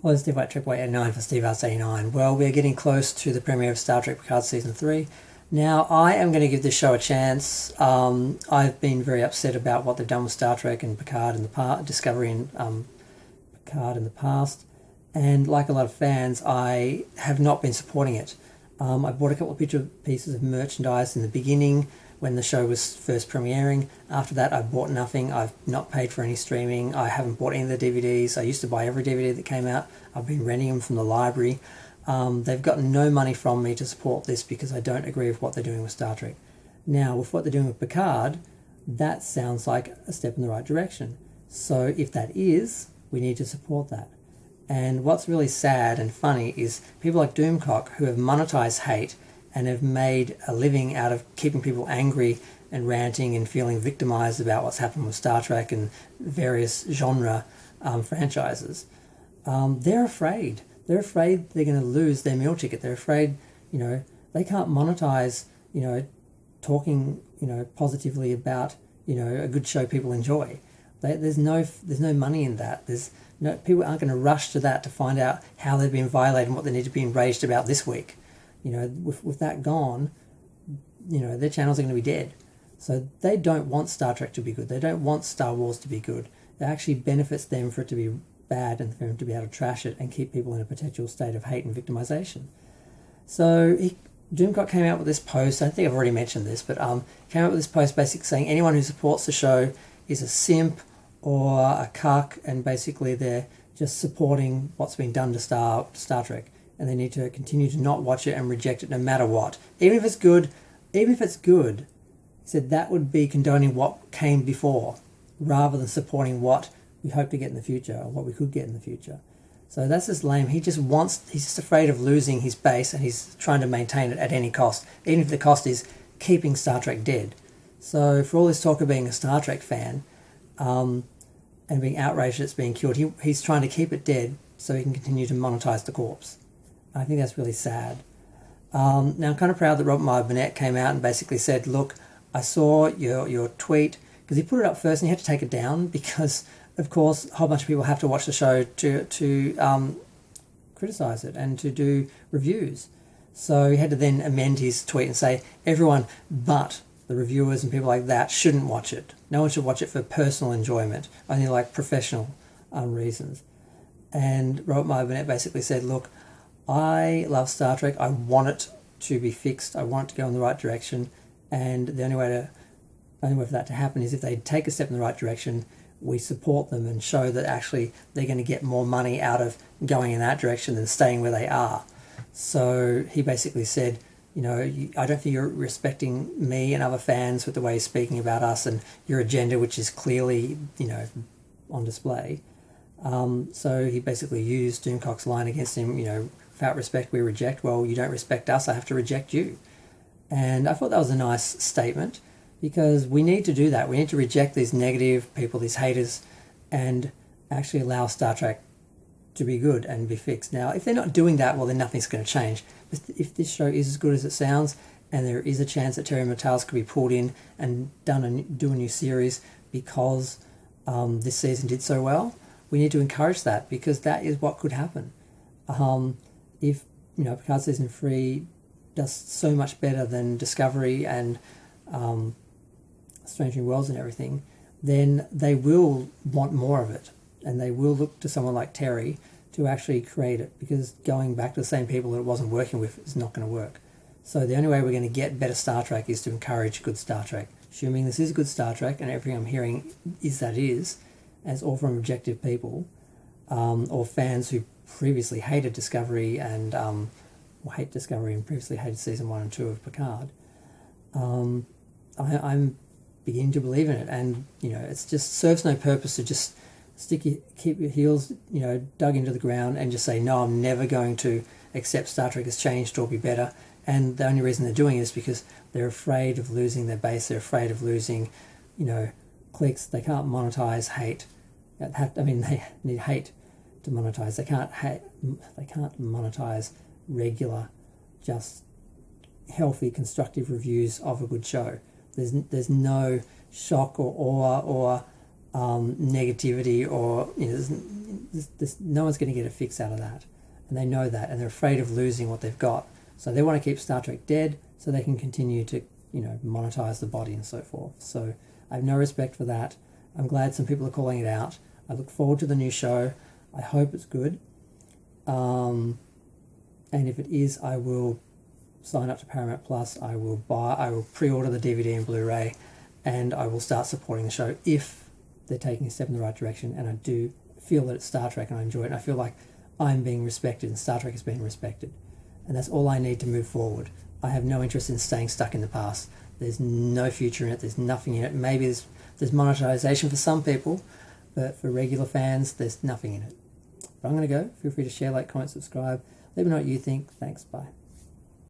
Hello, Steve White, Triple 89 for Steve Arts 89. Well, we're getting close to the premiere of Star Trek Picard Season 3. Now, I am going to give this show a chance. I've been very upset about what they've done with Star Trek and Picard in the past, Discovery and Picard in the past. And like a lot of fans, I have not been supporting it. I bought a couple of pieces of merchandise in the beginning when the show was first premiering. After that, I bought nothing. I've not paid for any streaming. I haven't bought any of the DVDs. I used to buy every DVD that came out. I've been renting them from the library. They've gotten no money from me to support this because I don't agree with what they're doing with Star Trek. Now, with what they're doing with Picard, that sounds like a step in the right direction. So if that is, we need to support that. And what's really sad and funny is people like Doomcock, who have monetized hate and have made a living out of keeping people angry and ranting and feeling victimized about what's happened with Star Trek and various genre franchises. They're afraid. They're afraid they're going to lose their meal ticket. They're afraid, they can't monetize, talking, positively about, a good show people enjoy. There's no money in that. People aren't going to rush to that to find out how they've been violated and what they need to be enraged about this week. With that gone, their channels are going to be dead. So they don't want Star Trek to be good. They don't want Star Wars to be good. It actually benefits them for it to be bad and for them to be able to trash it and keep people in a perpetual state of hate and victimization. So Doomcock came out with this post. I think I've already mentioned this, but came out with this post basically saying anyone who supports the show is a simp or a cuck, and basically they're just supporting what's been done to Star Trek. And they need to continue to not watch it and reject it no matter what. Even if it's good, he said that would be condoning what came before rather than supporting what we hope to get in the future or what we could get in the future. So that's just lame. He's just afraid of losing his base and he's trying to maintain it at any cost, even if the cost is keeping Star Trek dead. So for all this talk of being a Star Trek fan and being outraged that it's being killed, he's trying to keep it dead so he can continue to monetize the corpse. I think that's really sad. Now, I'm kind of proud that Meyer Bernett came out and basically said, look, I saw your tweet, because he put it up first and he had to take it down because, of course, a whole bunch of people have to watch the show to criticise it and to do reviews. So he had to then amend his tweet and say, everyone but the reviewers and people like that shouldn't watch it. No one should watch it for personal enjoyment, only like professional reasons. And Meyer Bernett basically said, look, I love Star Trek. I want it to be fixed. I want it to go in the right direction. And the only way for that to happen is if they take a step in the right direction, we support them and show that actually they're going to get more money out of going in that direction than staying where they are. So he basically said, I don't think you're respecting me and other fans with the way you're speaking about us and your agenda, which is clearly, on display. So he basically used Doomcock's line against him, without respect we reject. Well, you don't respect us, I have to reject you. And I thought that was a nice statement because we need to do that. We need to reject these negative people, these haters, and actually allow Star Trek to be good and be fixed. Now, if they're not doing that, well, then nothing's going to change. But if this show is as good as it sounds, and there is a chance that Terry Matalas could be pulled in and do a new series because this season did so well, we need to encourage that because that is what could happen. If Picard Season 3 does so much better than Discovery and Strange New Worlds and everything, then they will want more of it. And they will look to someone like Terry to actually create it because going back to the same people that it wasn't working with is not going to work. So the only way we're going to get better Star Trek is to encourage good Star Trek. Assuming this is good Star Trek and everything I'm hearing is that it is, and it's all from objective people or fans who previously hated Discovery and hate Discovery and previously hated Season 1 and 2 of Picard. I'm beginning to believe in it, and it just serves no purpose to just keep your heels dug into the ground and just say, no, I'm never going to accept Star Trek has changed or be better. And the only reason they're doing it is because they're afraid of losing their base. They're afraid of losing clicks. They can't monetize hate. They need hate to monetize. They can't monetize regular, just healthy, constructive reviews of a good show. There's no shock or awe or negativity or no one's going to get a fix out of that. And they know that, and they're afraid of losing what they've got. So they want to keep Star Trek dead so they can continue to, monetize the body and so forth. So I have no respect for that. I'm glad some people are calling it out. I look forward to the new show. I hope it's good. And if it is, I will sign up to Paramount Plus. I will pre-order the DVD and Blu-ray, and I will start supporting the show if they're taking a step in the right direction. And I do feel that it's Star Trek and I enjoy it. And I feel like I'm being respected and Star Trek is being respected. And that's all I need to move forward. I have no interest in staying stuck in the past. There's no future in it. There's nothing in it. Maybe there's monetization for some people, but for regular fans, there's nothing in it. But I'm going to go. Feel free to share, like, comment, subscribe. Let me know what you think. Thanks. Bye.